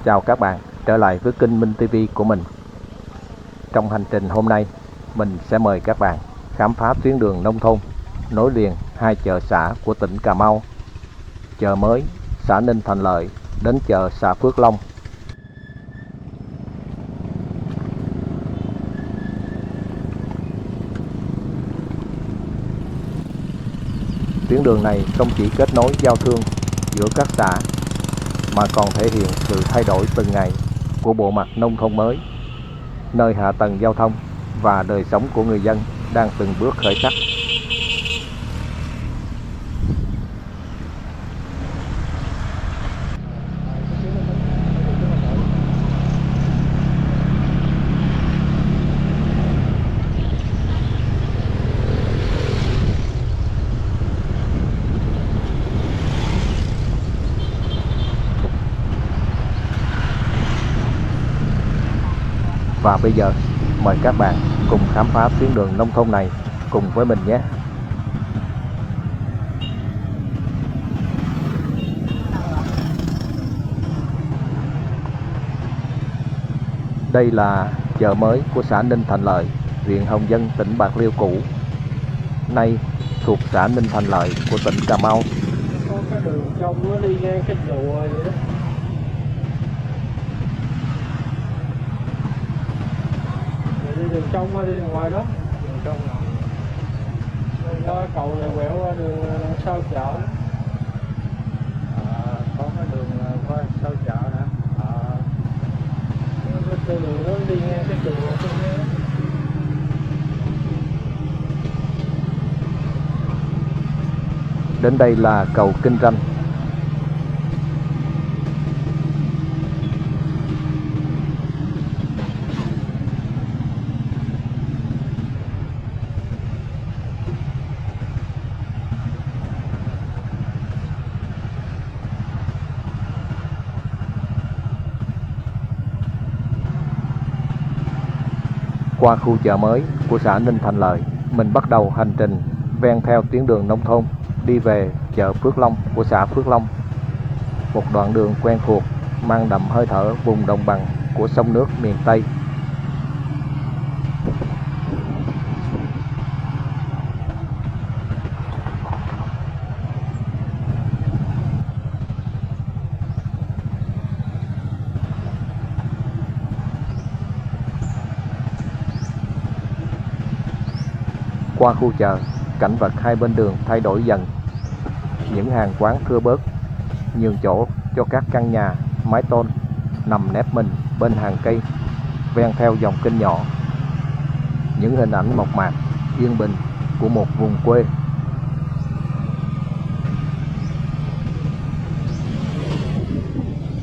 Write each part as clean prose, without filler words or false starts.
Chào các bạn, trở lại với kênh Minh TV của mình. Trong hành trình hôm nay, mình sẽ mời các bạn khám phá tuyến đường nông thôn nối liền hai chợ xã của tỉnh Cà Mau, chợ mới xã Ninh Thành Lợi đến chợ xã Phước Long. Tuyến đường này không chỉ kết nối giao thương giữa các xã mà còn thể hiện sự thay đổi từng ngày của bộ mặt nông thôn mới, nơi hạ tầng giao thông và đời sống của người dân đang từng bước khởi sắc. Và bây giờ, mời các bạn cùng khám phá tuyến đường nông thôn này cùng với mình nhé. Đây là chợ mới của xã Ninh Thành Lợi, huyện Hồng Dân, tỉnh Bạc Liêu cũ, nay thuộc xã Ninh Thành Lợi của tỉnh Cà Mau. Có cái đường trong nó đi ngang cái chùa vậy đó. Đi đường trong hay đi đường ngoài đó? Đường trong. Qua cầu này quẹo qua đường sau chợ. Có cái đường qua sau chợ nè. Cái đường nó đi ngang cái chùa đó. Đến đây là cầu Kinh Ranh. Qua khu chợ mới của xã Ninh Thành Lợi, mình bắt đầu hành trình ven theo tuyến đường nông thôn đi về chợ Phước Long của xã Phước Long. Một đoạn đường quen thuộc mang đậm hơi thở vùng đồng bằng của sông nước miền Tây. Qua khu chợ, cảnh vật hai bên đường thay đổi dần. Những hàng quán thưa bớt, nhường chỗ cho các căn nhà mái tôn nằm nép mình bên hàng cây ven theo dòng kênh nhỏ. Những hình ảnh mộc mạc, yên bình của một vùng quê.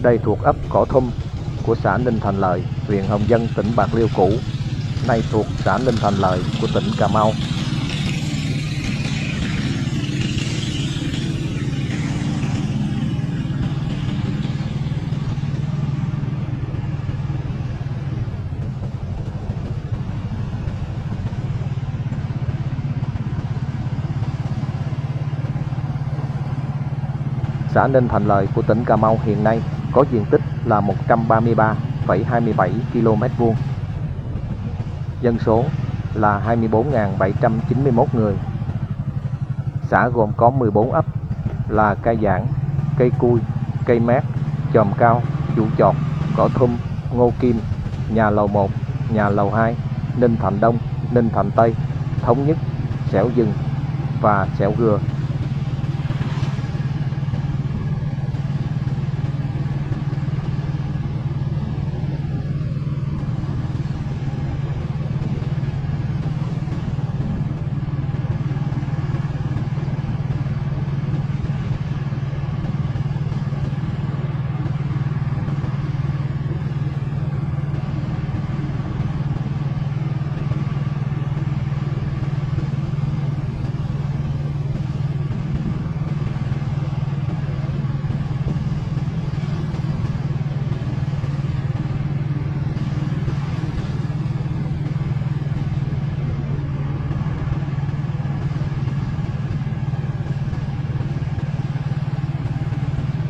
Đây thuộc ấp Cỏ Thum của xã Ninh Thành Lợi, huyện Hồng Dân, tỉnh Bạc Liêu cũ, nay thuộc xã Ninh Thành Lợi của tỉnh Cà Mau. Xã Ninh Thành Lợi của tỉnh Cà Mau hiện nay có diện tích là 133,27 km². Dân số là 24.791 người. Xã gồm có 14 ấp là Cây Giảng, Cây Cui, Cây Mát, Chòm Cao, Chủ Chọt, Cỏ Thum, Ngô Kim, Nhà Lầu 1, Nhà Lầu 2, Ninh Thành Đông, Ninh Thành Tây, Thống Nhất, Xẻo Dừng và Xẻo Gừa.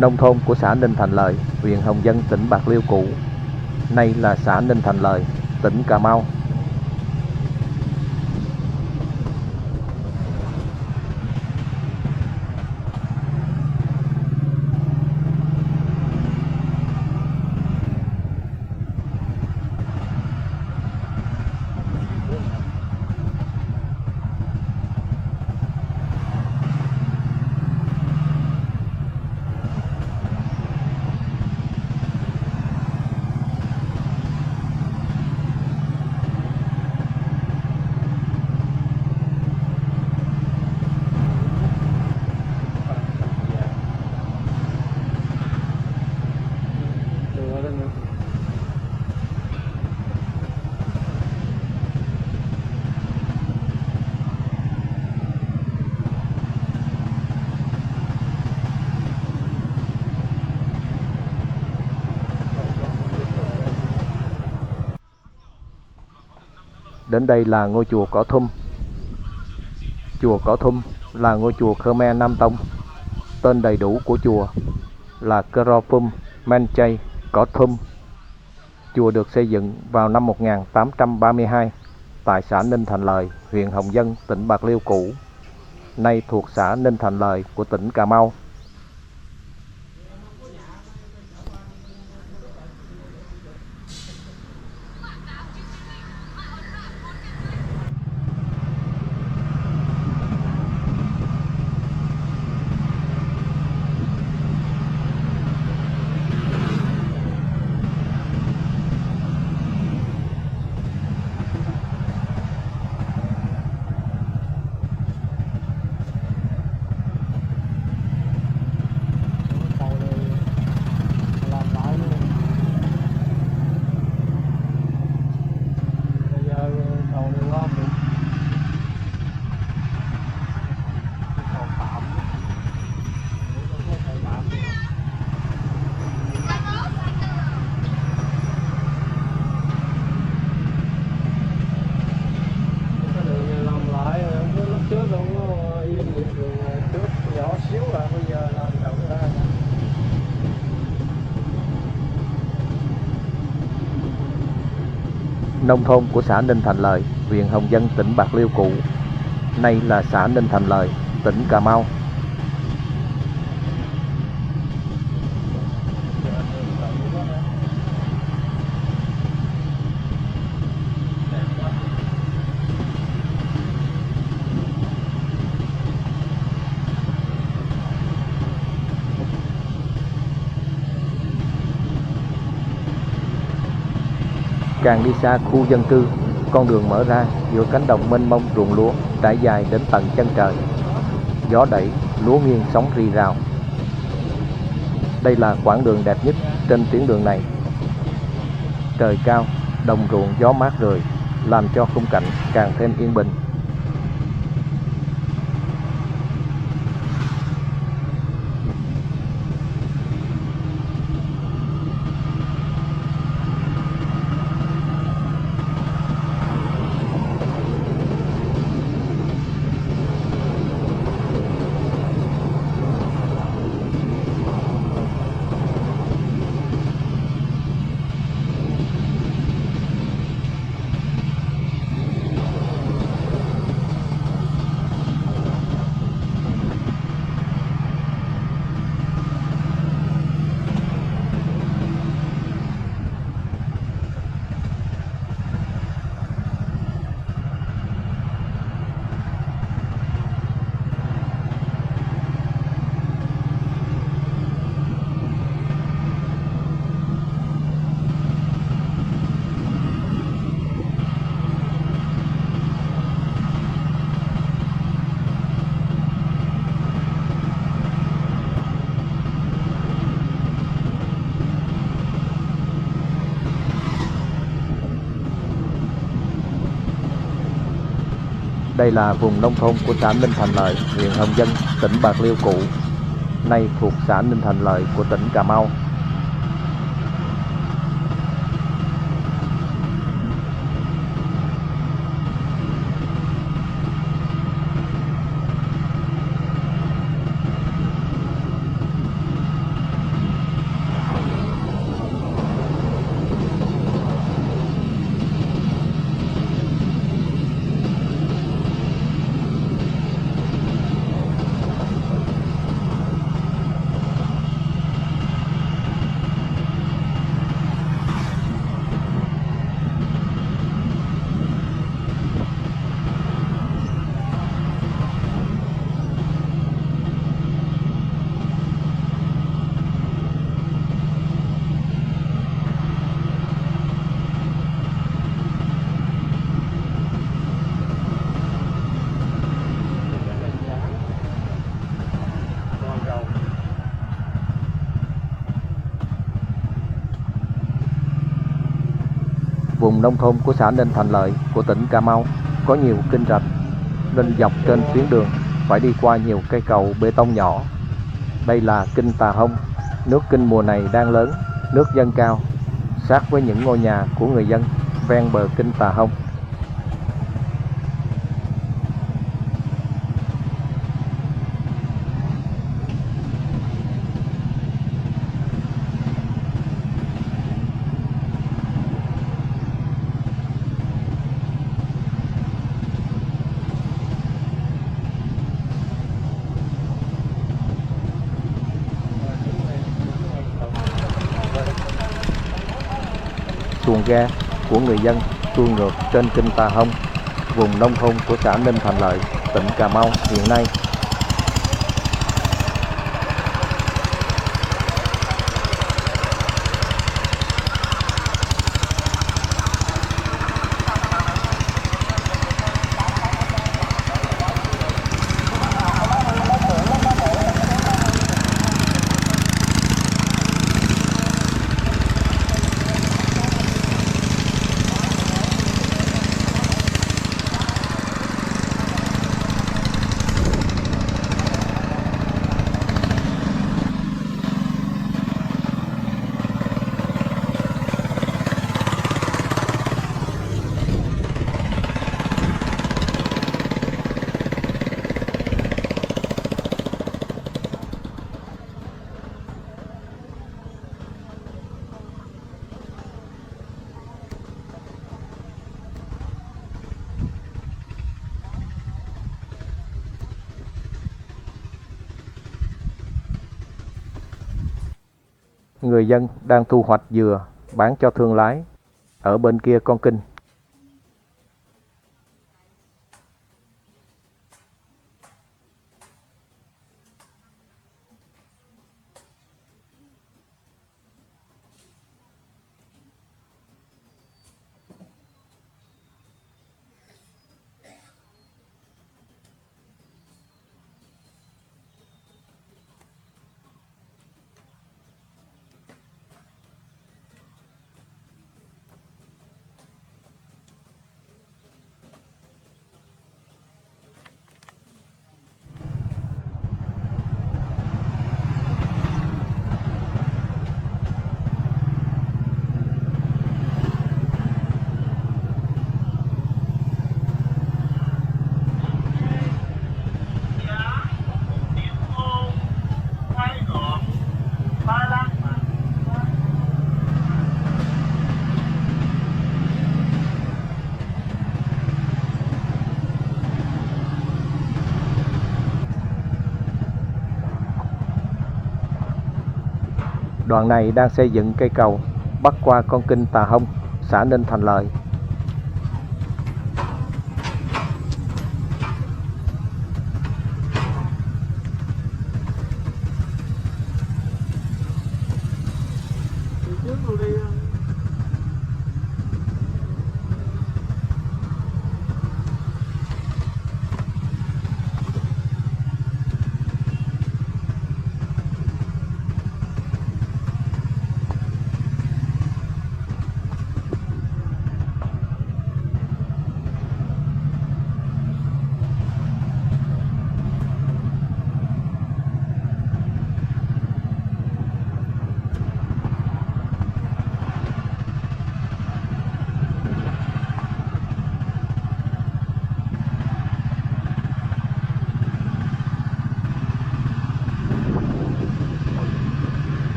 Nông thôn của xã Ninh Thành Lợi, huyện Hồng Dân, tỉnh Bạc Liêu cũ, nay là xã Ninh Thành Lợi, tỉnh Cà Mau. Đến đây là ngôi chùa Cỏ Thum. Chùa Cỏ Thum là ngôi chùa Khmer Nam Tông. Tên đầy đủ của chùa là Kropum Menchay Cỏ Thum. Chùa được xây dựng vào năm 1832 tại xã Ninh Thành Lợi, huyện Hồng Dân, tỉnh Bạc Liêu cũ, nay thuộc xã Ninh Thành Lợi của tỉnh Cà Mau. Nông thôn của xã Ninh Thành Lợi, huyện Hồng Dân, tỉnh Bạc Liêu cũ, nay là xã Ninh Thành Lợi, tỉnh Cà Mau. Càng đi xa khu dân cư, con đường mở ra giữa cánh đồng mênh mông ruộng lúa trải dài đến tận chân trời. Gió đẩy, lúa nghiêng sóng rì rào. Đây là quãng đường đẹp nhất trên tuyến đường này. Trời cao, đồng ruộng gió mát rượi, làm cho khung cảnh càng thêm yên bình. Đây là vùng nông thôn của xã Ninh Thành Lợi, huyện Hồng Dân, tỉnh Bạc Liêu cũ, nay thuộc xã Ninh Thành Lợi của tỉnh Cà Mau. Vùng nông thôn của xã Ninh Thành Lợi của tỉnh Cà Mau có nhiều kênh rạch, nên dọc trên tuyến đường phải đi qua nhiều cây cầu bê tông nhỏ. Đây là kênh Tà Hông, nước kênh mùa này đang lớn, nước dâng cao, sát với những ngôi nhà của người dân ven bờ kênh Tà Hông. Xuồng ghe của người dân xuôi ngược trên kênh Tà Hông, vùng nông thôn của xã Ninh Thành Lợi, tỉnh Cà Mau hiện nay. Người dân đang thu hoạch dừa bán cho thương lái ở bên kia con kênh. Đoạn này đang xây dựng cây cầu bắc qua con kênh Tà Hông, xã Ninh Thành Lợi.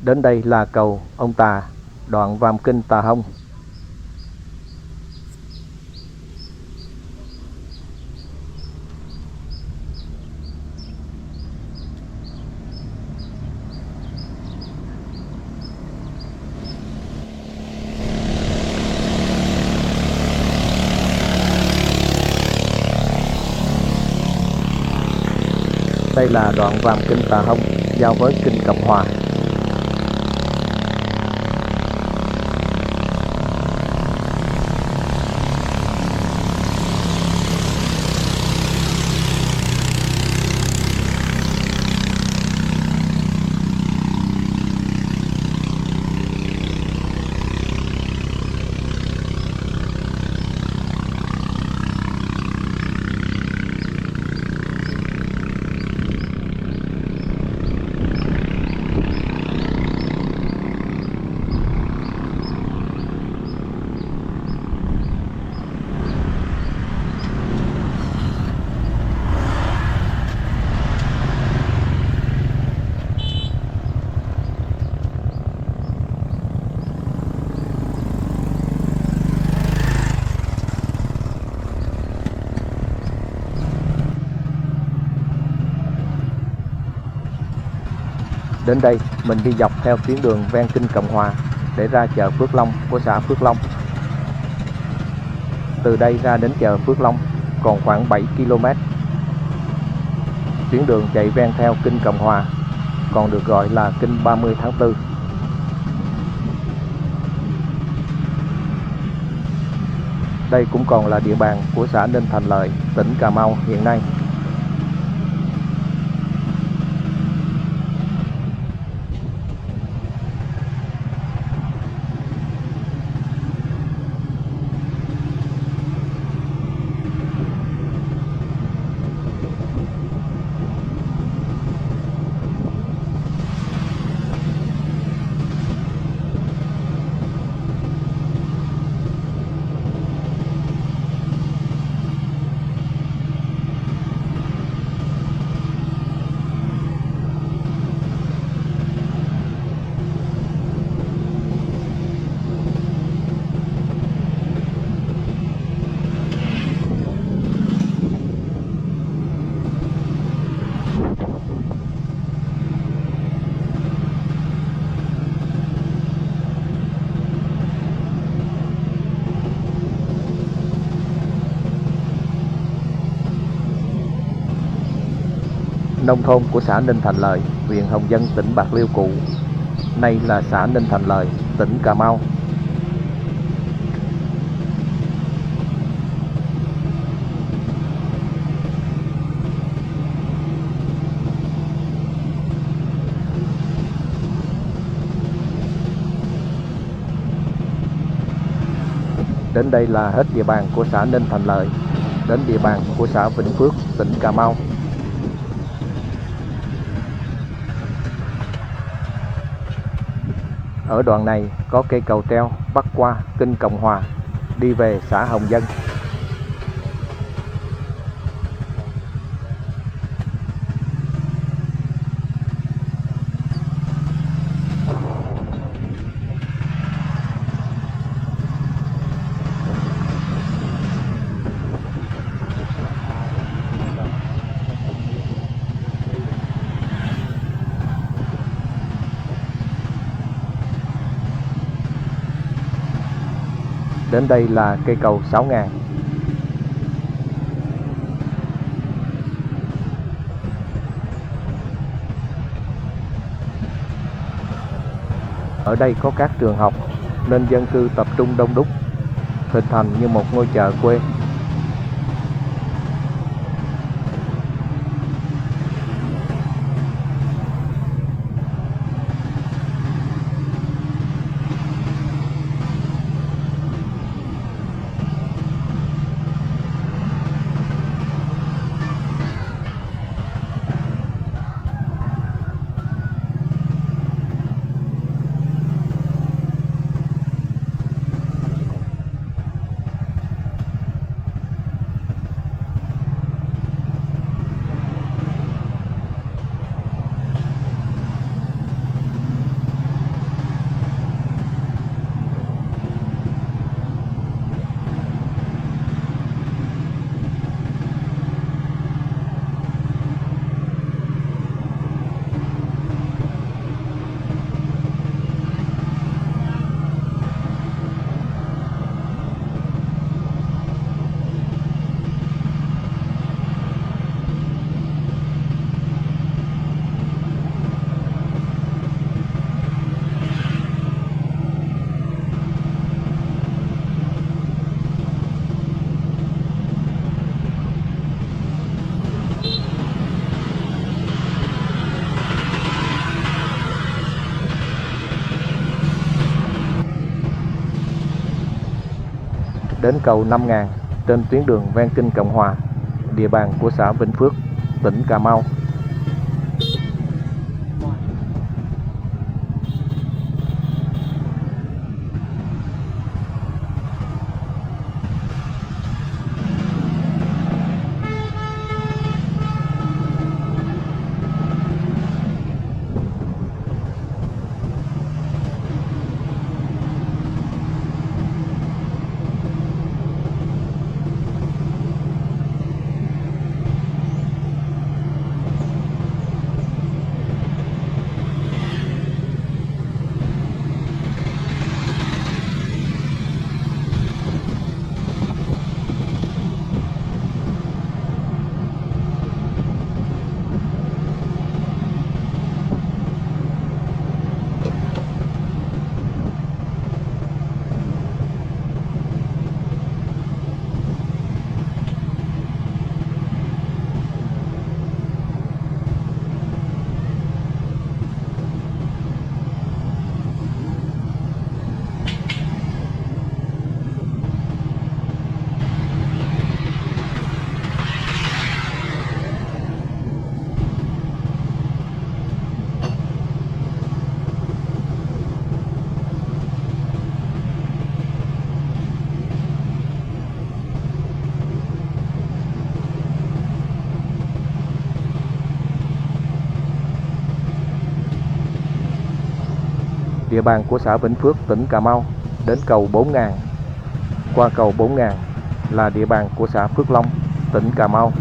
Đến đây là cầu Ông Tà, đoạn Vàm Kinh Tà Hông. Đây là đoạn Vàm Kinh Tà Hông giao với Kinh Cẩm Hòa. Đến đây mình đi dọc theo tuyến đường ven Kinh Cộng Hòa để ra chợ Phước Long của xã Phước Long. Từ đây ra đến chợ Phước Long còn khoảng 7 km. Tuyến đường chạy ven theo Kinh Cộng Hòa, còn được gọi là Kinh 30 tháng 4. Đây cũng còn là địa bàn của xã Ninh Thành Lợi, tỉnh Cà Mau hiện nay. Nông thôn của xã Ninh Thành Lợi, huyện Hồng Dân, tỉnh Bạc Liêu cũ, nay là xã Ninh Thành Lợi, tỉnh Cà Mau. Đến đây là hết địa bàn của xã Ninh Thành Lợi, đến địa bàn của xã Vĩnh Phước, tỉnh Cà Mau. Ở đoạn này có cây cầu treo bắc qua Kinh Cộng Hòa đi về xã Hồng Dân. Đến đây là cây cầu 6.000. Ở đây có các trường học nên dân cư tập trung đông đúc, hình thành như một ngôi chợ quê. Đến cầu 5.000 trên tuyến đường ven Kinh Cộng Hòa, địa bàn của xã Vĩnh Phước, tỉnh Cà Mau. địa bàn của xã Vĩnh Phước, tỉnh Cà Mau đến cầu 4.000. Qua cầu 4.000 là địa bàn của xã Phước Long, tỉnh Cà Mau.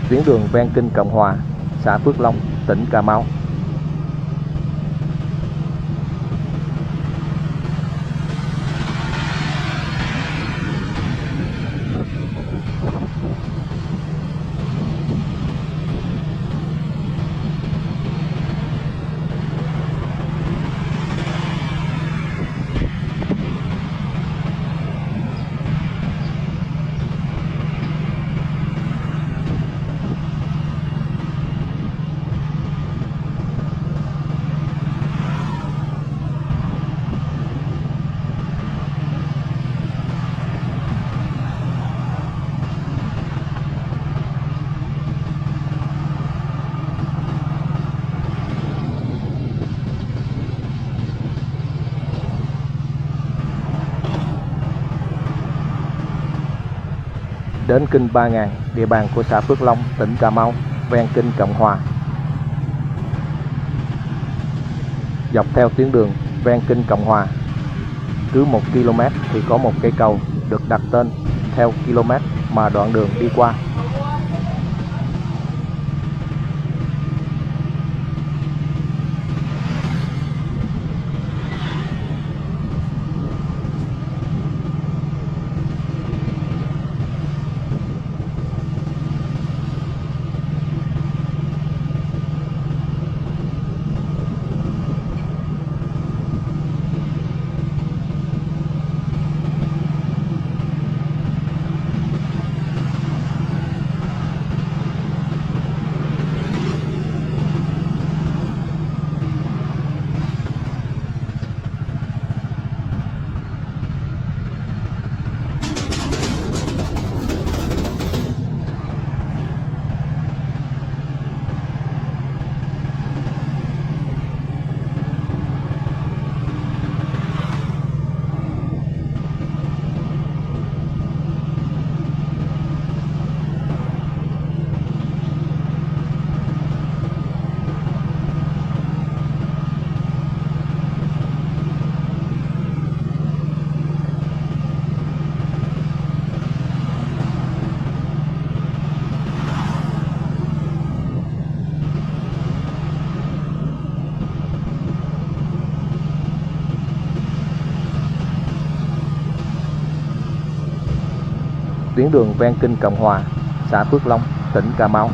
Tuyến đường ven kênh Cộng Hòa, xã Phước Long, tỉnh Cà Mau. Đến kênh 3.000, địa bàn của xã Phước Long, tỉnh Cà Mau, ven kênh Cộng Hòa. Dọc theo tuyến đường ven kênh Cộng Hòa, cứ 1 km thì có một cây cầu được đặt tên theo km mà đoạn đường đi qua. Tuyến đường ven kênh Cộng Hòa, xã Phước Long, tỉnh Cà Mau.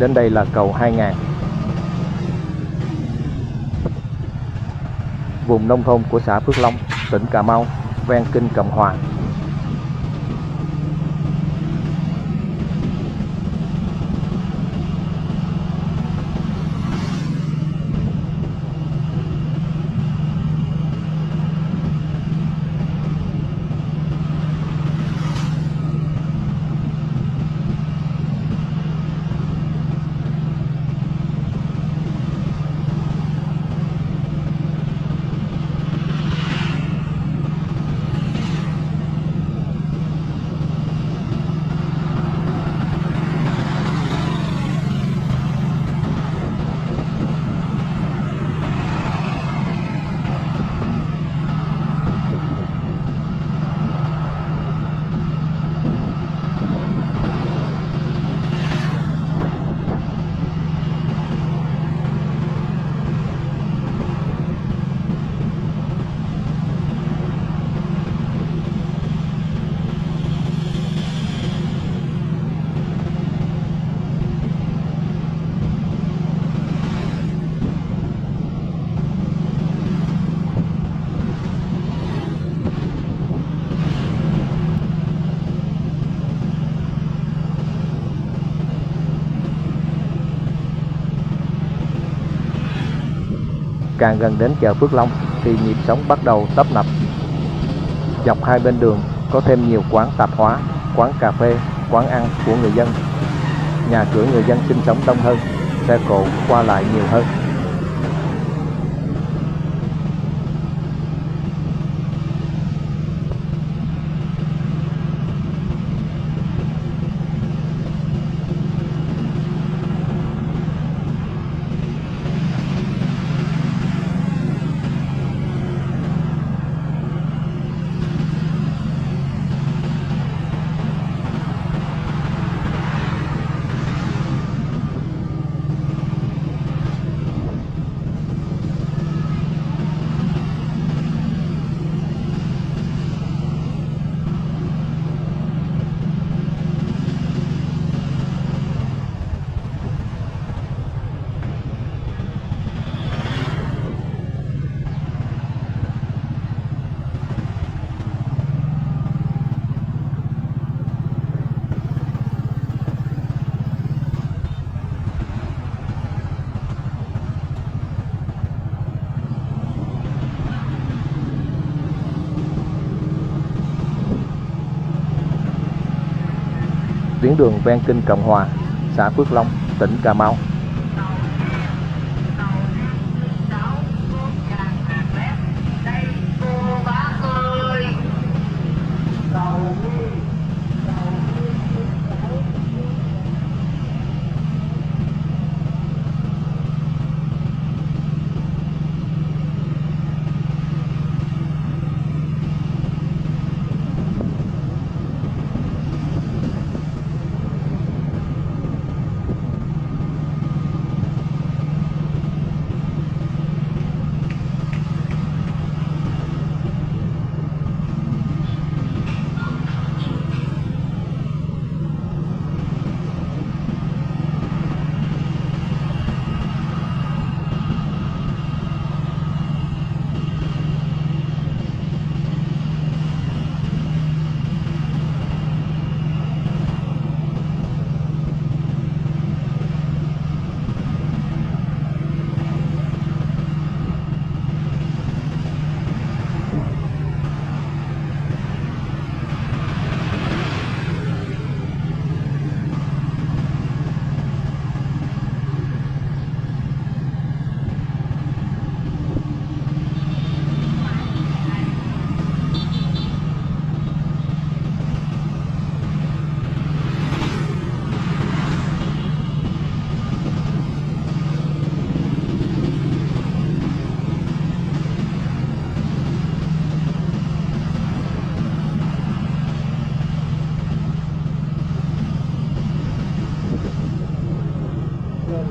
Đến đây là cầu 2000. Vùng nông thôn của xã Phước Long, tỉnh Cà Mau, ven kênh Cộng Hòa. Càng gần đến chợ Phước Long thì nhịp sống bắt đầu tấp nập. Dọc hai bên đường có thêm nhiều quán tạp hóa, quán cà phê, quán ăn của người dân. Nhà cửa người dân sinh sống đông hơn, xe cộ qua lại nhiều hơn. Tuyến đường ven kênh Cộng Hòa, xã Phước Long, tỉnh Cà Mau.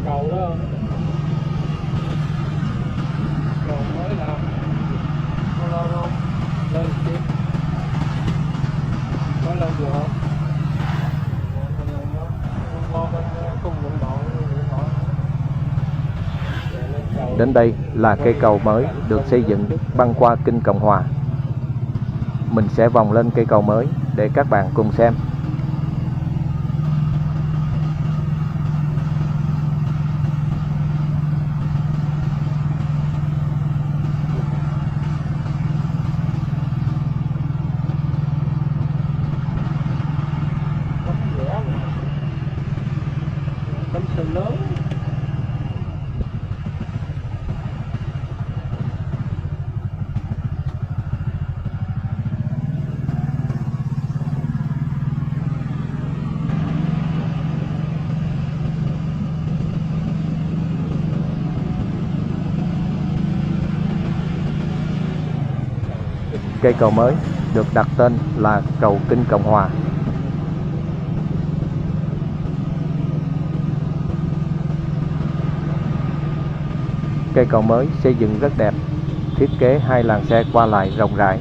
Cầu đó cầu mới làm không lên tiếp mới lên được không qua bên cung vận động Đến đây là cây cầu mới được xây dựng băng qua Kinh Cộng Hòa. Mình sẽ vòng lên cây cầu mới để các bạn cùng xem. Tấm sườn lớn. Cây cầu mới được đặt tên là cầu Kinh Cộng Hòa. Cây cầu mới xây dựng rất đẹp, thiết kế 2 làn xe qua lại rộng rãi.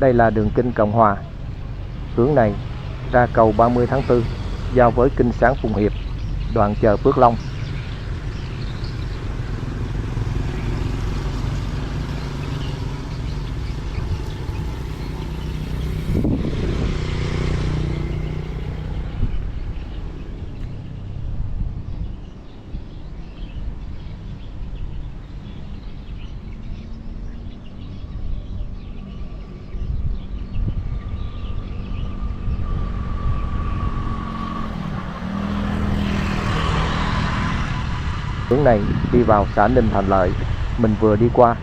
Đây là đường Kinh Cộng Hòa. Hướng này ra cầu 30 tháng 4 giao với Kinh Sáng Phụng Hiệp, đoạn chợ Phước Long. Hướng này đi vào xã Ninh Thành Lợi, mình vừa đi qua.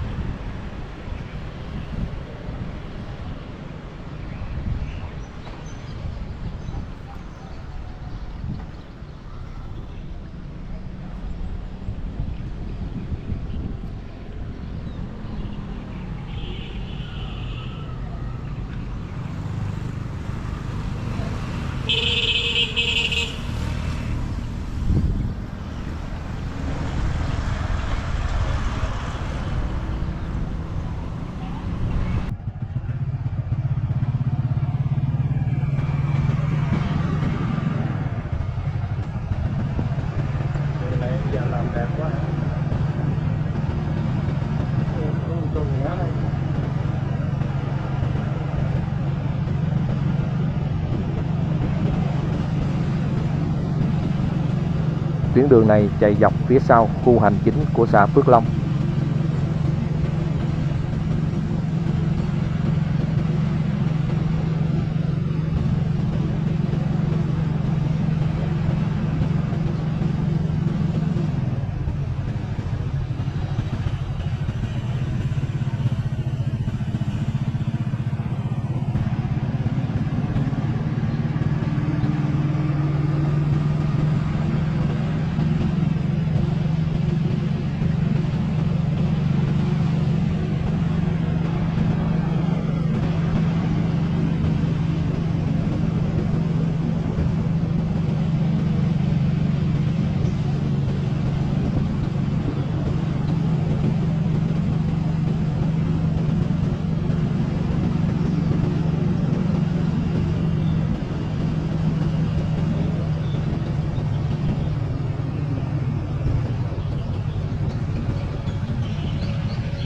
Giờ làm đẹp quá. Con ngã đây. Tuyến đường này chạy dọc phía sau khu hành chính của xã Phước Long.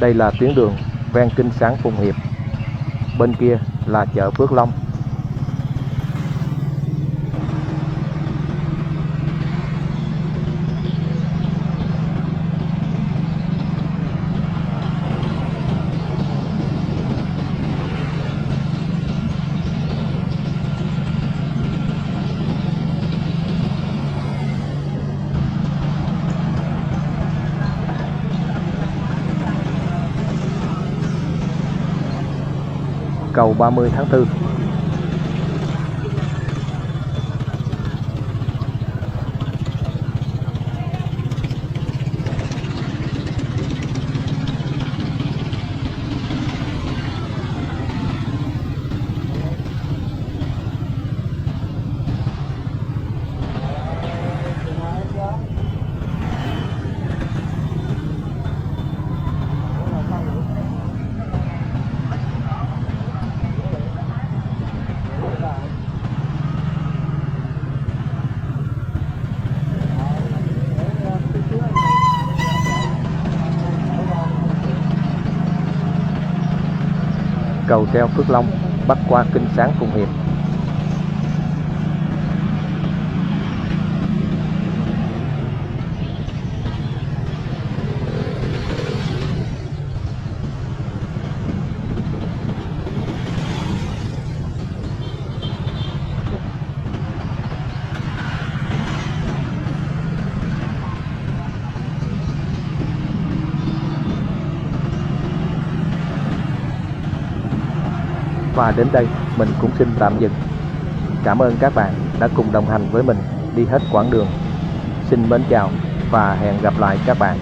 Đây là tuyến đường ven Kinh Sáng Phụng Hiệp. Bên kia là chợ Phước Long. Cầu 30 tháng 4. cầu treo Phước Long bắc qua Kênh Sáng Phụng Hiệp. Và đến đây mình cũng xin tạm dừng. Cảm ơn các bạn đã cùng đồng hành với mình đi hết quãng đường. Xin mến chào và hẹn gặp lại các bạn.